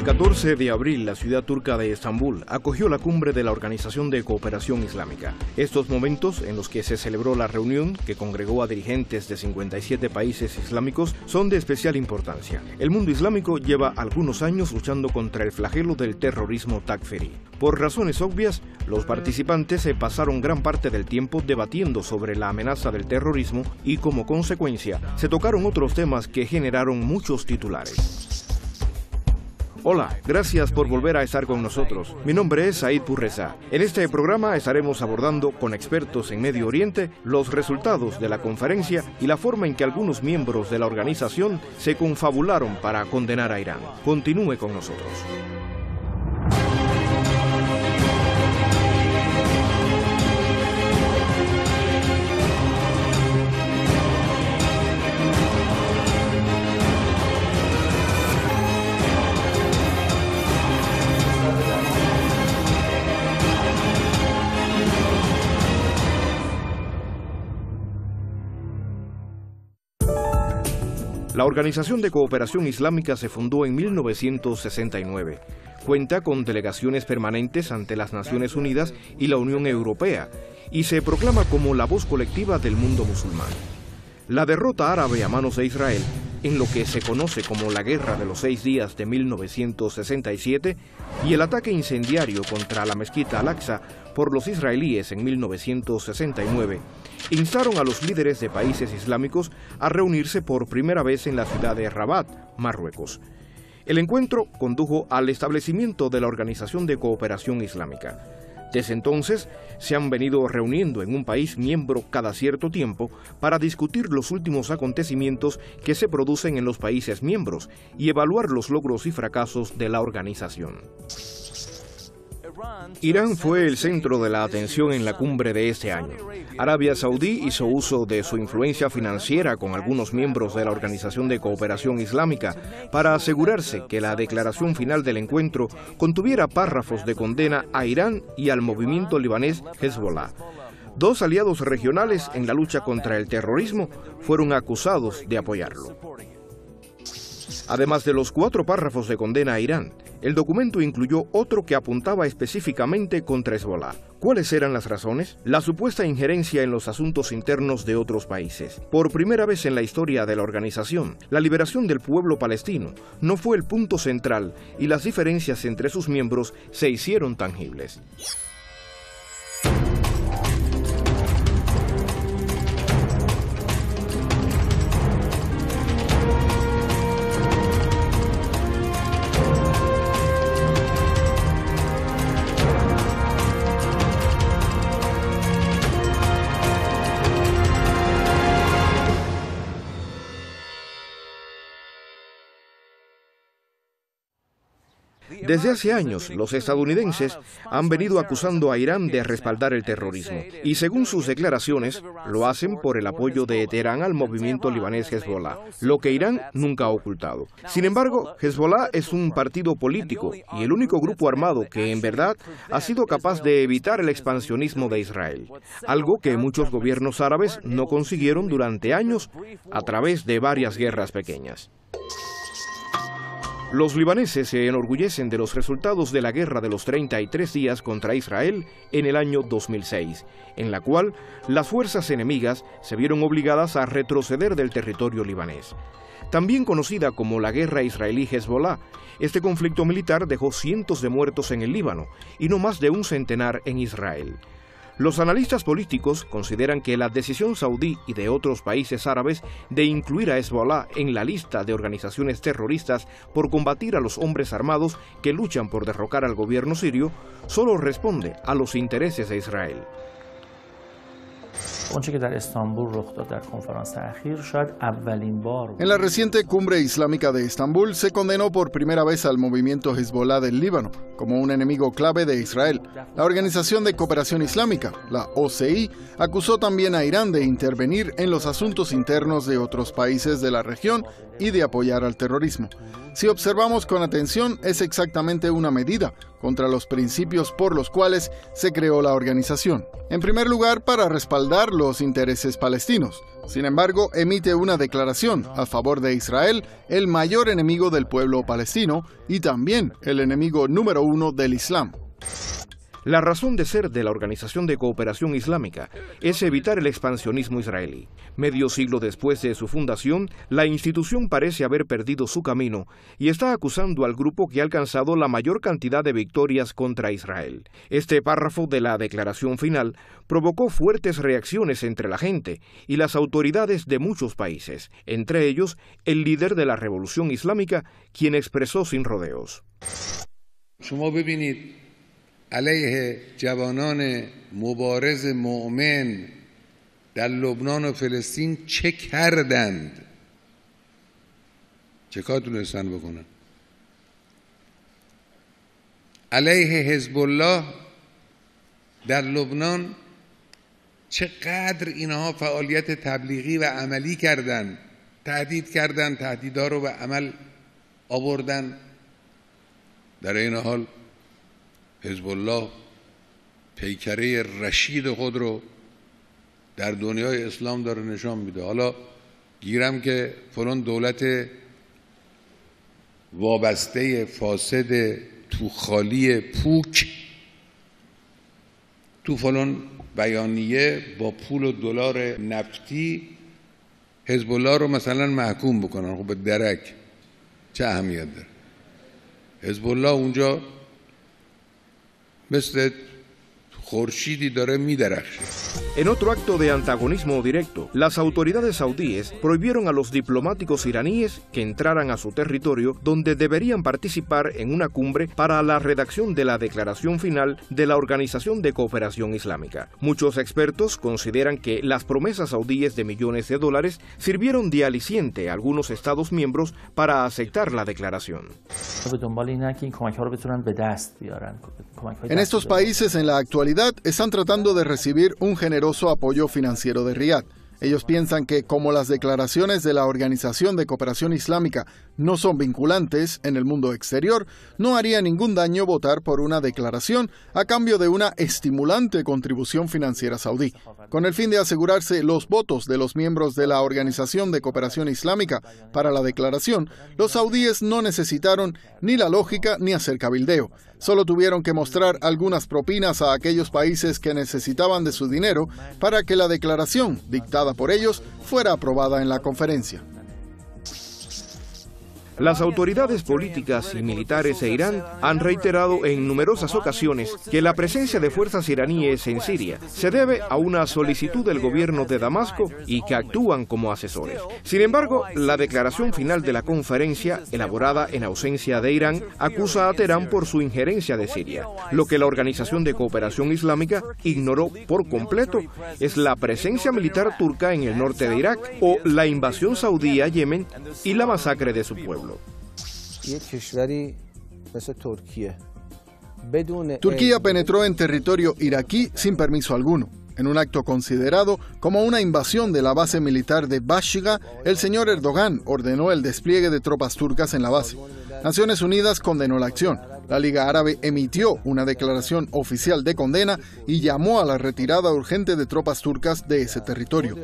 14 de abril, la ciudad turca de Estambul acogió la cumbre de la Organización de Cooperación Islámica. Estos momentos en los que se celebró la reunión, que congregó a dirigentes de 57 países islámicos, son de especial importancia. El mundo islámico lleva algunos años luchando contra el flagelo del terrorismo takfiri. Por razones obvias, los participantes se pasaron gran parte del tiempo debatiendo sobre la amenaza del terrorismo y, como consecuencia, se tocaron otros temas que generaron muchos titulares. Hola, gracias por volver a estar con nosotros. Mi nombre es Said Purreza. En este programa estaremos abordando con expertos en Medio Oriente los resultados de la conferencia y la forma en que algunos miembros de la organización se confabularon para condenar a Irán. Continúe con nosotros. La Organización de Cooperación Islámica se fundó en 1969. Cuenta con delegaciones permanentes ante las Naciones Unidas y la Unión Europea y se proclama como la voz colectiva del mundo musulmán. La derrota árabe a manos de Israel, en lo que se conoce como la Guerra de los 6 días de 1967, y el ataque incendiario contra la mezquita Al-Aqsa por los israelíes en 1969, instaron a los líderes de países islámicos a reunirse por primera vez en la ciudad de Rabat, Marruecos. El encuentro condujo al establecimiento de la Organización de Cooperación Islámica. Desde entonces, se han venido reuniendo en un país miembro cada cierto tiempo para discutir los últimos acontecimientos que se producen en los países miembros y evaluar los logros y fracasos de la organización. Irán fue el centro de la atención en la cumbre de este año. Arabia Saudí hizo uso de su influencia financiera con algunos miembros de la Organización de Cooperación Islámica para asegurarse que la declaración final del encuentro contuviera párrafos de condena a Irán y al movimiento libanés Hezbollah. Dos aliados regionales en la lucha contra el terrorismo fueron acusados de apoyarlo. Además de los 4 párrafos de condena a Irán, el documento incluyó otro que apuntaba específicamente contra Hezbollah. ¿Cuáles eran las razones? La supuesta injerencia en los asuntos internos de otros países. Por primera vez en la historia de la organización, la liberación del pueblo palestino no fue el punto central y las diferencias entre sus miembros se hicieron tangibles. Desde hace años, los estadounidenses han venido acusando a Irán de respaldar el terrorismo y, según sus declaraciones, lo hacen por el apoyo de Teherán al movimiento libanés Hezbollah, lo que Irán nunca ha ocultado. Sin embargo, Hezbollah es un partido político y el único grupo armado que, en verdad, ha sido capaz de evitar el expansionismo de Israel, algo que muchos gobiernos árabes no consiguieron durante años a través de varias guerras pequeñas. Los libaneses se enorgullecen de los resultados de la Guerra de los 33 días contra Israel en el año 2006, en la cual las fuerzas enemigas se vieron obligadas a retroceder del territorio libanés. También conocida como la Guerra Israelí-Hezbollah, este conflicto militar dejó cientos de muertos en el Líbano y no más de un centenar en Israel. Los analistas políticos consideran que la decisión saudí y de otros países árabes de incluir a Hezbollah en la lista de organizaciones terroristas por combatir a los hombres armados que luchan por derrocar al gobierno sirio solo responde a los intereses de Israel. En la reciente cumbre islámica de Estambul se condenó por primera vez al movimiento Hezbollah del Líbano como un enemigo clave de Israel. La Organización de Cooperación Islámica, la OCI, acusó también a Irán de intervenir en los asuntos internos de otros países de la región y de apoyar al terrorismo. Si observamos con atención, es exactamente una medida contra los principios por los cuales se creó la organización. En primer lugar, para respaldar los intereses palestinos. Sin embargo, emite una declaración a favor de Israel, el mayor enemigo del pueblo palestino y también el enemigo número 1 del Islam. La razón de ser de la Organización de Cooperación Islámica es evitar el expansionismo israelí. Medio siglo después de su fundación, la institución parece haber perdido su camino y está acusando al grupo que ha alcanzado la mayor cantidad de victorias contra Israel. Este párrafo de la declaración final provocó fuertes reacciones entre la gente y las autoridades de muchos países, entre ellos el líder de la Revolución Islámica, quien expresó sin rodeos. علیه جوانان مبارز مؤمن در لبنان و فلسطین چه کردند؟ چه کار تونستن بکنن؟ علیه حزب الله در لبنان چقدر اینها فعالیت تبلیغی و عملی کردند؟ تهدید کردند، تهدیدها رو به عمل آوردن. در این حال حزب الله پیکره رشید خود رو در دنیای اسلام داره نشان میده. حالا گیرم که فلان دولت وابسته فاسد توخالی پوک تو فلان بیانیه با پول و دلار نفتی حزب الله رو مثلا محکوم بکنن. خب به درک چه اهمیت داره؟ حزب الله اونجا مثل خورشیدی داره میدرخشه. En otro acto de antagonismo directo, las autoridades saudíes prohibieron a los diplomáticos iraníes que entraran a su territorio, donde deberían participar en una cumbre para la redacción de la declaración final de la Organización de Cooperación Islámica. Muchos expertos consideran que las promesas saudíes de millones de dólares sirvieron de aliciente a algunos Estados miembros para aceptar la declaración. En estos países, en la actualidad, están tratando de recibir un generoso apoyo financiero de Riad. Ellos piensan que, como las declaraciones de la Organización de Cooperación Islámica no son vinculantes en el mundo exterior, no haría ningún daño votar por una declaración a cambio de una estimulante contribución financiera saudí. Con el fin de asegurarse los votos de los miembros de la Organización de Cooperación Islámica para la declaración, los saudíes no necesitaron ni la lógica ni hacer cabildeo. Solo tuvieron que mostrar algunas propinas a aquellos países que necesitaban de su dinero para que la declaración, dictada por ellos, fuera aprobada en la conferencia. Las autoridades políticas y militares de Irán han reiterado en numerosas ocasiones que la presencia de fuerzas iraníes en Siria se debe a una solicitud del gobierno de Damasco y que actúan como asesores. Sin embargo, la declaración final de la conferencia, elaborada en ausencia de Irán, acusa a Teherán por su injerencia de Siria. Lo que la Organización de Cooperación Islámica ignoró por completo es la presencia militar turca en el norte de Irak o la invasión saudí a Yemen y la masacre de su pueblo. Turquía penetró en territorio iraquí sin permiso alguno. En un acto considerado como una invasión de la base militar de Bashiga, el señor Erdogan ordenó el despliegue de tropas turcas en la base. Naciones Unidas condenó la acción. La Liga Árabe emitió una declaración oficial de condena y llamó a la retirada urgente de tropas turcas de ese territorio.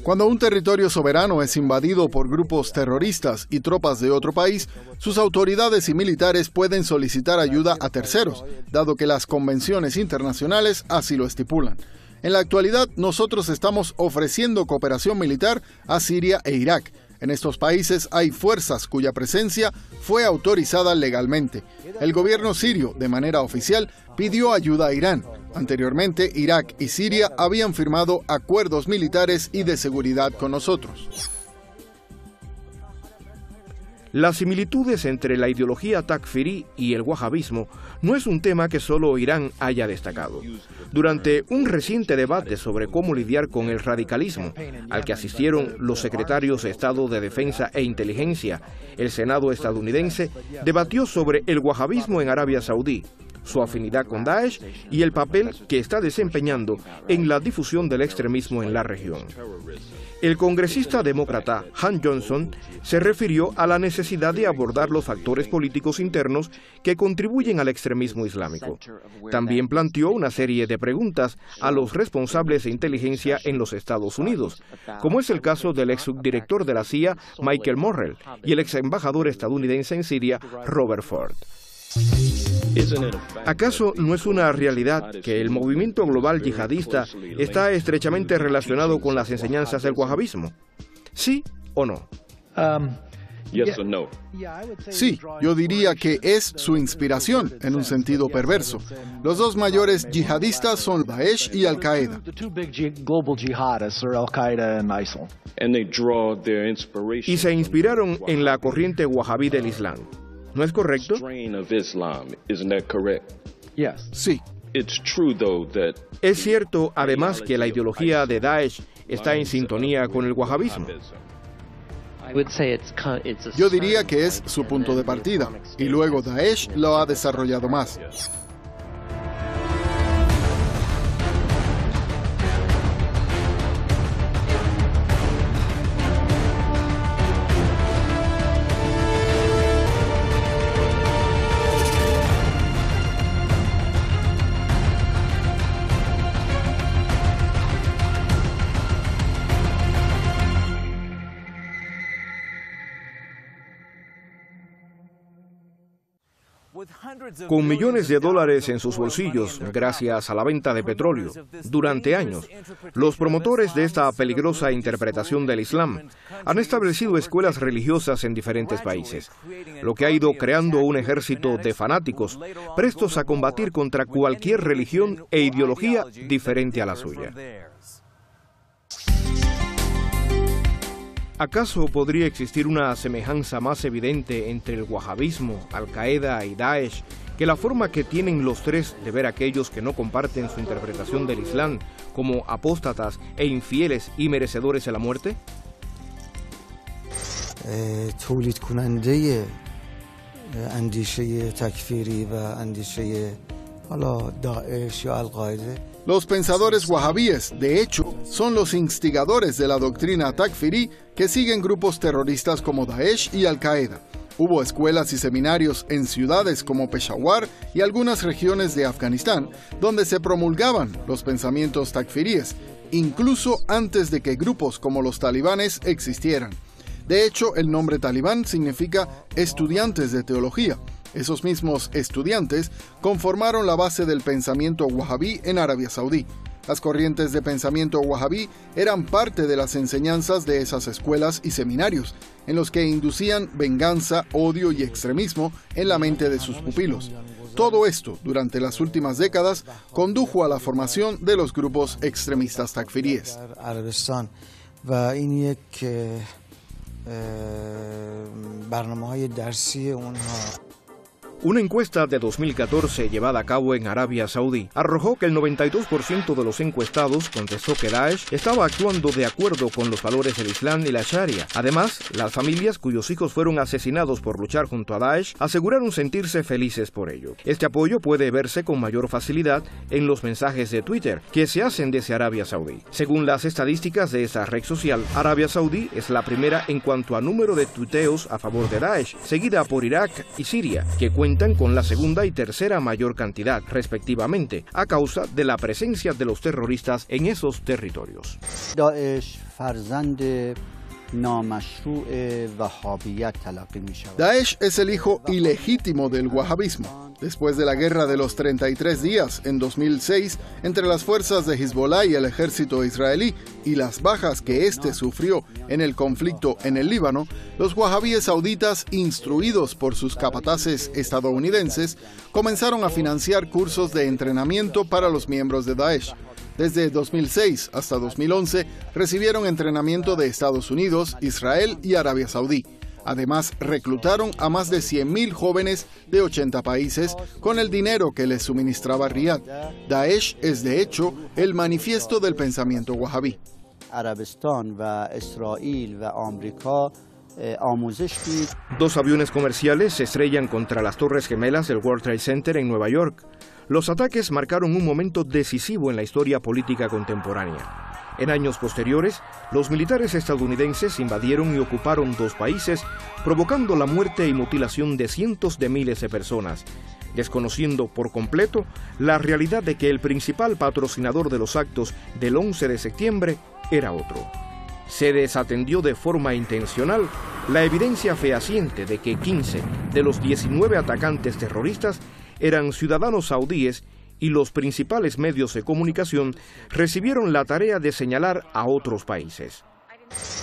Cuando un territorio soberano es invadido por grupos terroristas y tropas de otro país, sus autoridades y militares pueden solicitar ayuda a terceros, dado que las convenciones internacionales así lo estipulan. En la actualidad, nosotros estamos ofreciendo cooperación militar a Siria e Irak. En estos países hay fuerzas cuya presencia fue autorizada legalmente. El gobierno sirio, de manera oficial, pidió ayuda a Irán. Anteriormente, Irak y Siria habían firmado acuerdos militares y de seguridad con nosotros. Las similitudes entre la ideología takfirí y el wahabismo no es un tema que solo Irán haya destacado. Durante un reciente debate sobre cómo lidiar con el radicalismo, al que asistieron los secretarios de Estado de Defensa e Inteligencia, el Senado estadounidense debatió sobre el wahabismo en Arabia Saudí. su afinidad con Daesh y el papel que está desempeñando en la difusión del extremismo en la región. El congresista demócrata Han Johnson se refirió a la necesidad de abordar los factores políticos internos que contribuyen al extremismo islámico. También planteó una serie de preguntas a los responsables de inteligencia en los Estados Unidos, como es el caso del ex subdirector de la CIA, Michael Morrell, y el ex embajador estadounidense en Siria, Robert Ford. ¿Acaso no es una realidad que el movimiento global yihadista está estrechamente relacionado con las enseñanzas del wahabismo? ¿Sí o no? Sí, yo diría que es su inspiración, en un sentido perverso. Los dos mayores yihadistas son Daesh y Al-Qaeda. Y se inspiraron en la corriente wahabí del Islam. ¿No es correcto? Sí. Es cierto, además, que la ideología de Daesh está en sintonía con el wahabismo. Yo diría que es su punto de partida, y luego Daesh lo ha desarrollado más. Con millones de dólares en sus bolsillos, gracias a la venta de petróleo, durante años, los promotores de esta peligrosa interpretación del Islam han establecido escuelas religiosas en diferentes países, lo que ha ido creando un ejército de fanáticos prestos a combatir contra cualquier religión e ideología diferente a la suya. ¿Acaso podría existir una semejanza más evidente entre el wahabismo, Al-Qaeda y Daesh que la forma que tienen los tres de ver a aquellos que no comparten su interpretación del Islam como apóstatas e infieles y merecedores de la muerte? Los pensadores wahabíes, de hecho, son los instigadores de la doctrina takfirí que siguen grupos terroristas como Daesh y Al-Qaeda. Hubo escuelas y seminarios en ciudades como Peshawar y algunas regiones de Afganistán donde se promulgaban los pensamientos takfiríes, incluso antes de que grupos como los talibanes existieran. De hecho, el nombre talibán significa estudiantes de teología. Esos mismos estudiantes conformaron la base del pensamiento wahabí en Arabia Saudí. Las corrientes de pensamiento wahabí eran parte de las enseñanzas de esas escuelas y seminarios, en los que inducían venganza, odio y extremismo en la mente de sus pupilos. Todo esto, durante las últimas décadas, condujo a la formación de los grupos extremistas takfiríes. Una encuesta de 2014 llevada a cabo en Arabia Saudí arrojó que el 92% de los encuestados contestó que Daesh estaba actuando de acuerdo con los valores del Islam y la Sharia. Además, las familias cuyos hijos fueron asesinados por luchar junto a Daesh aseguraron sentirse felices por ello. Este apoyo puede verse con mayor facilidad en los mensajes de Twitter que se hacen desde Arabia Saudí. Según las estadísticas de esa red social, Arabia Saudí es la primera en cuanto a número de tuiteos a favor de Daesh, seguida por Irak y Siria, que cuentan con la segunda y tercera mayor cantidad, respectivamente, a causa de la presencia de los terroristas en esos territorios. Daesh es el hijo ilegítimo del wahabismo. Después de la guerra de los 33 días en 2006 entre las fuerzas de Hezbollah y el ejército israelí y las bajas que éste sufrió en el conflicto en el Líbano, los wahabíes sauditas, instruidos por sus capataces estadounidenses, comenzaron a financiar cursos de entrenamiento para los miembros de Daesh. Desde 2006 hasta 2011 recibieron entrenamiento de Estados Unidos, Israel y Arabia Saudí. Además, reclutaron a más de 100.000 jóvenes de 80 países con el dinero que les suministraba Riad. Daesh es, de hecho, el manifiesto del pensamiento wahabí. Dos aviones comerciales se estrellan contra las Torres Gemelas del World Trade Center en Nueva York. Los ataques marcaron un momento decisivo en la historia política contemporánea. En años posteriores, los militares estadounidenses invadieron y ocuparon dos países, provocando la muerte y mutilación de cientos de miles de personas, desconociendo por completo la realidad de que el principal patrocinador de los actos del 11 de septiembre era otro. Se desatendió de forma intencional la evidencia fehaciente de que 15 de los 19 atacantes terroristas eran ciudadanos saudíes y los principales medios de comunicación recibieron la tarea de señalar a otros países.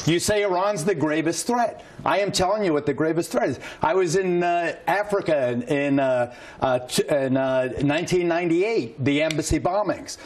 You say Iran's the gravest threat. I am telling you what the gravest threat is. I was in Africa in 1998, the embassy bombings.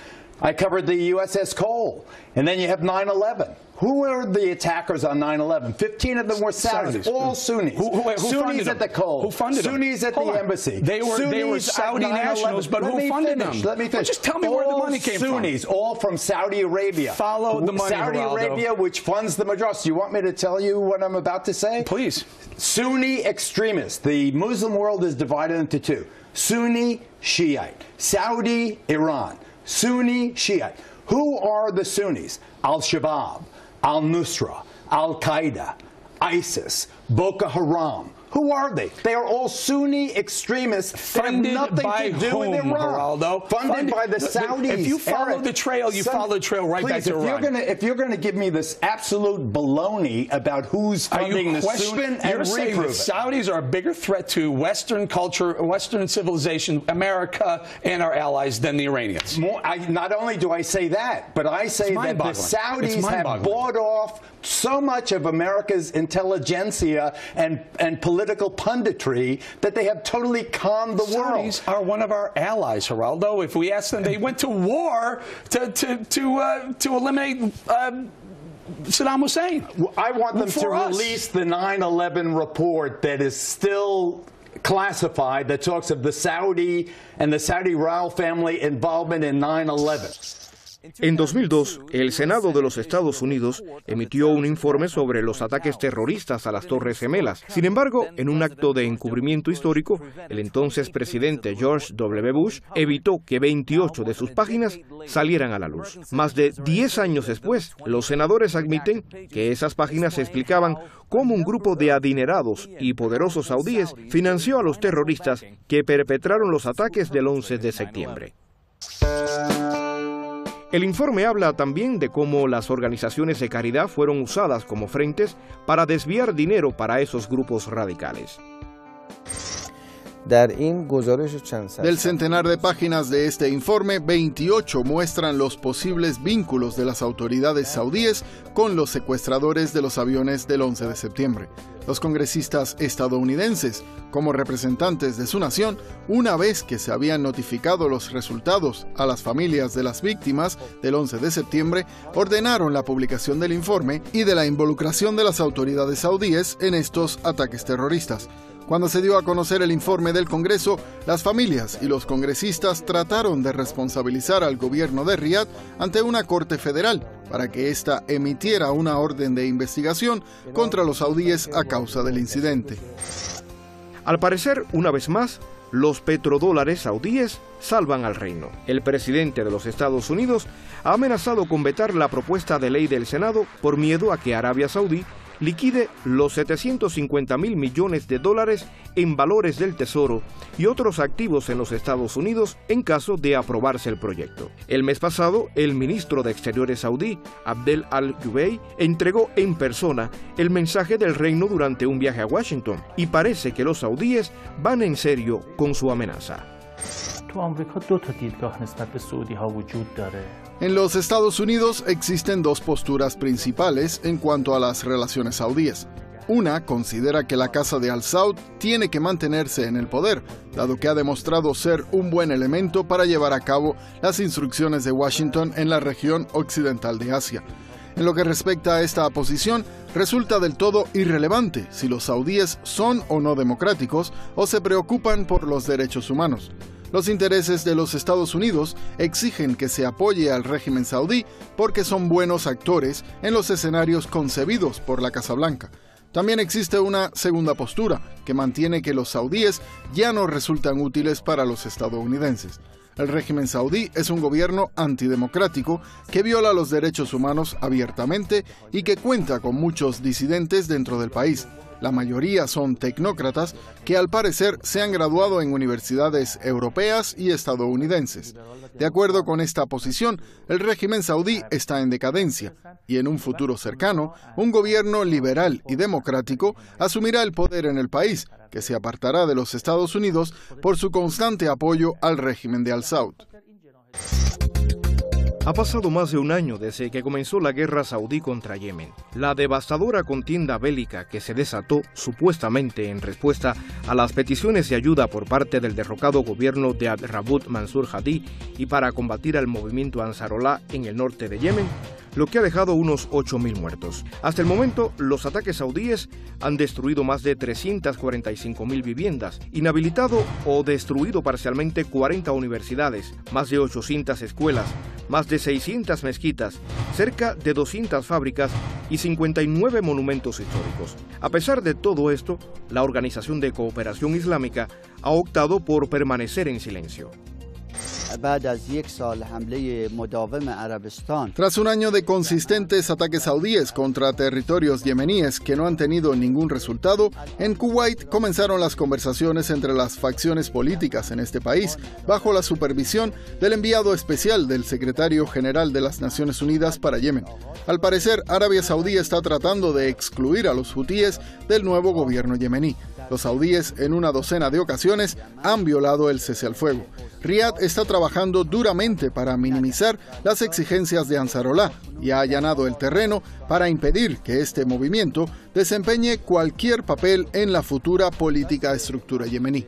I covered the USS Cole, and then you have 9/11. Who were the attackers on 9/11? 15 of them were Saudis, all Sunnis. Who Sunnis at the Cole, who funded Sunnis them? at the embassy. They were Saudi nationals, but who funded them? Let me finish. Well, just tell me where the money came Sunnis, all from Saudi Arabia. Follow the money, Saudi Geraldo. Arabia, which funds the Madras. You want me to tell you what I'm about to say? Please. Sunni extremists. The Muslim world is divided into two. Sunni, Shiite. Saudi, Iran. Sunni, Shiite. Who are the Sunnis? Al-Shabaab, Al-Nusra, Al-Qaeda, ISIS, Boko Haram. Who are they? They are all Sunni extremists that have nothing to do with Iran. Geraldo? Funded by the Saudis. If you follow the trail, you follow the trail right back to Iran. If you're going to give me this absolute baloney about who's funding the Sunni, you're saying the Saudis are a bigger threat to Western culture, Western civilization, America, and our allies than the Iranians. Not only do I say that, but I say that the Saudis have bought off so much of America's intelligentsia and political punditry that they have totally conned the world. Saudis are one of our allies, Geraldo. If we ask them, they went to war to eliminate Saddam Hussein. I want them to release the 9/11 report that is still classified, that talks of the Saudi and the Saudi royal family involvement in 9/11. En 2002, el Senado de los Estados Unidos emitió un informe sobre los ataques terroristas a las Torres Gemelas. Sin embargo, en un acto de encubrimiento histórico, el entonces presidente George W. Bush evitó que 28 de sus páginas salieran a la luz. Más de 10 años después, los senadores admiten que esas páginas explicaban cómo un grupo de adinerados y poderosos saudíes financió a los terroristas que perpetraron los ataques del 11 de septiembre. El informe habla también de cómo las organizaciones de caridad fueron usadas como frentes para desviar dinero para esos grupos radicales. Del centenar de páginas de este informe, 28 muestran los posibles vínculos de las autoridades saudíes con los secuestradores de los aviones del 11 de septiembre. Los congresistas estadounidenses, como representantes de su nación, una vez que se habían notificado los resultados a las familias de las víctimas del 11 de septiembre, ordenaron la publicación del informe y de la involucración de las autoridades saudíes en estos ataques terroristas. Cuando se dio a conocer el informe del Congreso, las familias y los congresistas trataron de responsabilizar al gobierno de Riad ante una corte federal para que ésta emitiera una orden de investigación contra los saudíes a causa del incidente. Al parecer, una vez más, los petrodólares saudíes salvan al reino. El presidente de los Estados Unidos ha amenazado con vetar la propuesta de ley del Senado por miedo a que Arabia Saudí liquide los 750.000 millones de dólares en valores del Tesoro y otros activos en los Estados Unidos en caso de aprobarse el proyecto. El mes pasado, el ministro de Exteriores saudí, Abdel Al-Jubeir, entregó en persona el mensaje del reino durante un viaje a Washington y parece que los saudíes van en serio con su amenaza. En los Estados Unidos existen dos posturas principales en cuanto a las relaciones saudíes. Una considera que la casa de Al Saud tiene que mantenerse en el poder, dado que ha demostrado ser un buen elemento para llevar a cabo las instrucciones de Washington en la región occidental de Asia. En lo que respecta a esta posición, resulta del todo irrelevante si los saudíes son o no democráticos o se preocupan por los derechos humanos. Los intereses de los Estados Unidos exigen que se apoye al régimen saudí porque son buenos actores en los escenarios concebidos por la Casa Blanca. También existe una segunda postura, que mantiene que los saudíes ya no resultan útiles para los estadounidenses. El régimen saudí es un gobierno antidemocrático que viola los derechos humanos abiertamente y que cuenta con muchos disidentes dentro del país. La mayoría son tecnócratas que al parecer se han graduado en universidades europeas y estadounidenses. De acuerdo con esta posición, el régimen saudí está en decadencia y en un futuro cercano, un gobierno liberal y democrático asumirá el poder en el país, que se apartará de los Estados Unidos por su constante apoyo al régimen de Al-Saud. Ha pasado más de un año desde que comenzó la guerra saudí contra Yemen. La devastadora contienda bélica que se desató supuestamente en respuesta a las peticiones de ayuda por parte del derrocado gobierno de Abd-Rabbut Mansur Hadi y para combatir al movimiento Ansarollah en el norte de Yemen, lo que ha dejado unos 8.000 muertos. Hasta el momento, los ataques saudíes han destruido más de 345.000 viviendas, inhabilitado o destruido parcialmente 40 universidades, más de 800 escuelas, más de 600 mezquitas, cerca de 200 fábricas y 59 monumentos históricos. A pesar de todo esto, la Organización de Cooperación Islámica ha optado por permanecer en silencio. Tras un año de consistentes ataques saudíes contra territorios yemeníes que no han tenido ningún resultado, en Kuwait comenzaron las conversaciones entre las facciones políticas en este país, bajo la supervisión del enviado especial del secretario general de las Naciones Unidas para Yemen. Al parecer, Arabia Saudí está tratando de excluir a los hutíes del nuevo gobierno yemení. Los saudíes, en una docena de ocasiones, han violado el cese al fuego. Riad está trabajando duramente para minimizar las exigencias de Ansarollah y ha allanado el terreno para impedir que este movimiento desempeñe cualquier papel en la futura política estructura yemení.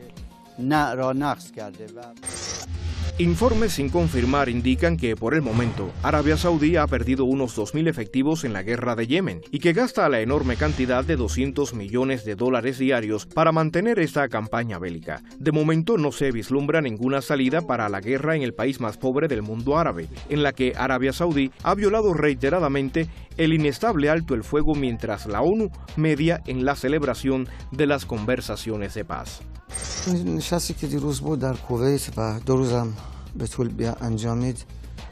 Informes sin confirmar indican que, por el momento, Arabia Saudí ha perdido unos 2.000 efectivos en la guerra de Yemen y que gasta la enorme cantidad de $200 millones diarios para mantener esta campaña bélica. De momento no se vislumbra ninguna salida para la guerra en el país más pobre del mundo árabe, en la que Arabia Saudí ha violado reiteradamente el inestable alto el fuego mientras la ONU media en la celebración de las conversaciones de paz.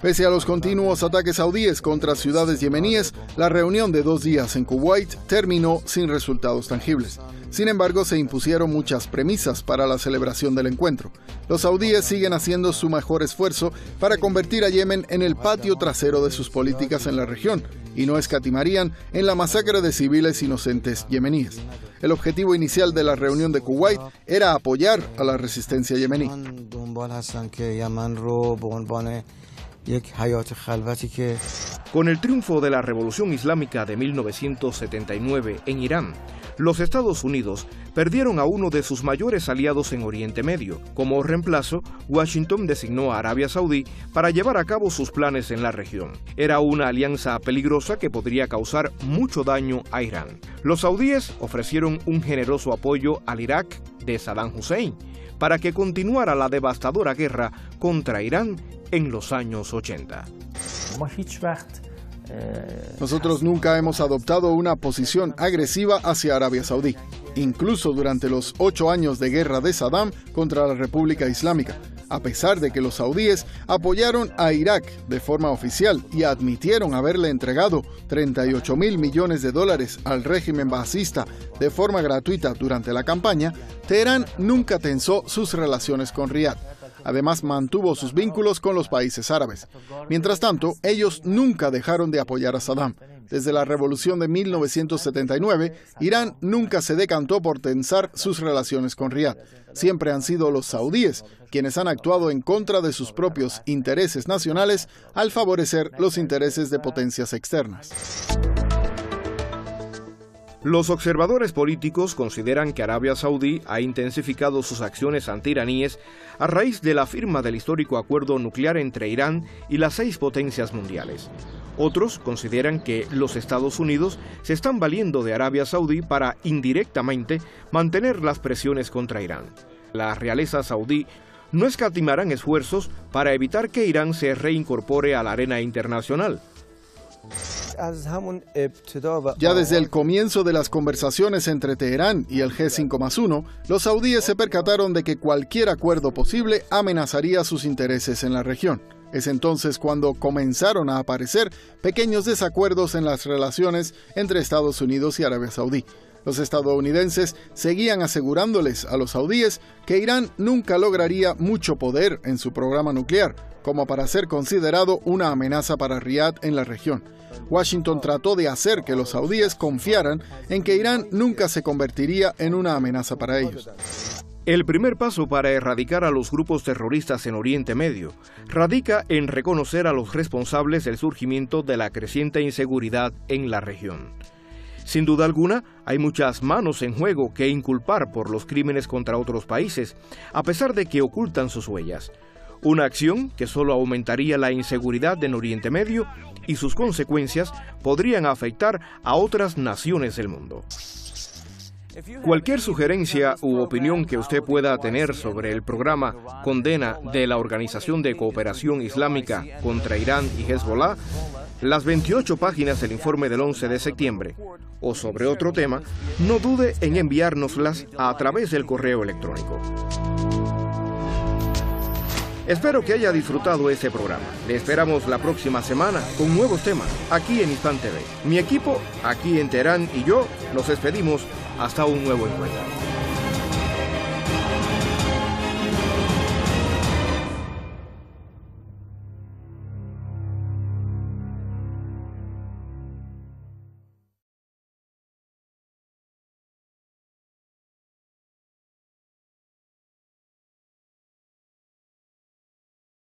Pese a los continuos ataques saudíes contra ciudades yemeníes, la reunión de 2 días en Kuwait terminó sin resultados tangibles. Sin embargo, se impusieron muchas premisas para la celebración del encuentro. Los saudíes siguen haciendo su mejor esfuerzo para convertir a Yemen en el patio trasero de sus políticas en la región y no escatimarían en la masacre de civiles inocentes yemeníes. El objetivo inicial de la reunión de Kuwait era apoyar a la resistencia yemení. Con el triunfo de la Revolución Islámica de 1979 en Irán, los Estados Unidos perdieron a uno de sus mayores aliados en Oriente Medio. Como reemplazo, Washington designó a Arabia Saudí para llevar a cabo sus planes en la región. Era una alianza peligrosa que podría causar mucho daño a Irán. Los saudíes ofrecieron un generoso apoyo al Irak de Saddam Hussein para que continuara la devastadora guerra contra Irán en los años 80. Nosotros nunca hemos adoptado una posición agresiva hacia Arabia Saudí, incluso durante los 8 años de guerra de Saddam contra la República Islámica, a pesar de que los saudíes apoyaron a Irak de forma oficial y admitieron haberle entregado $38.000 millones al régimen baasista de forma gratuita durante la campaña. Teherán nunca tensó sus relaciones con Riad. Además, mantuvo sus vínculos con los países árabes. Mientras tanto, ellos nunca dejaron de apoyar a Saddam. Desde la revolución de 1979, Irán nunca se decantó por tensar sus relaciones con Riad. Siempre han sido los saudíes quienes han actuado en contra de sus propios intereses nacionales al favorecer los intereses de potencias externas. Los observadores políticos consideran que Arabia Saudí ha intensificado sus acciones antiiraníes a raíz de la firma del histórico acuerdo nuclear entre Irán y las 6 potencias mundiales. Otros consideran que los Estados Unidos se están valiendo de Arabia Saudí para indirectamente mantener las presiones contra Irán. La realeza saudí no escatimarán esfuerzos para evitar que Irán se reincorpore a la arena internacional. Ya desde el comienzo de las conversaciones entre Teherán y el G5+1, los saudíes se percataron de que cualquier acuerdo posible amenazaría sus intereses en la región. Es entonces cuando comenzaron a aparecer pequeños desacuerdos en las relaciones entre Estados Unidos y Arabia Saudí. Los estadounidenses seguían asegurándoles a los saudíes que Irán nunca lograría mucho poder en su programa nuclear, como para ser considerado una amenaza para Riad en la región. Washington trató de hacer que los saudíes confiaran en que Irán nunca se convertiría en una amenaza para ellos. El primer paso para erradicar a los grupos terroristas en Oriente Medio radica en reconocer a los responsables del surgimiento de la creciente inseguridad en la región. Sin duda alguna, hay muchas manos en juego que inculpar por los crímenes contra otros países, a pesar de que ocultan sus huellas. Una acción que solo aumentaría la inseguridad en Oriente Medio y sus consecuencias podrían afectar a otras naciones del mundo. Cualquier sugerencia u opinión que usted pueda tener sobre el programa Condena de la Organización de Cooperación Islámica contra Irán y Hezbollah, las 28 páginas del informe del 11 de septiembre, o sobre otro tema, no dude en enviárnoslas a través del correo electrónico. Espero que haya disfrutado este programa. Le esperamos la próxima semana con nuevos temas aquí en Hispan TV. Mi equipo, aquí en Teherán, y yo nos despedimos hasta un nuevo encuentro.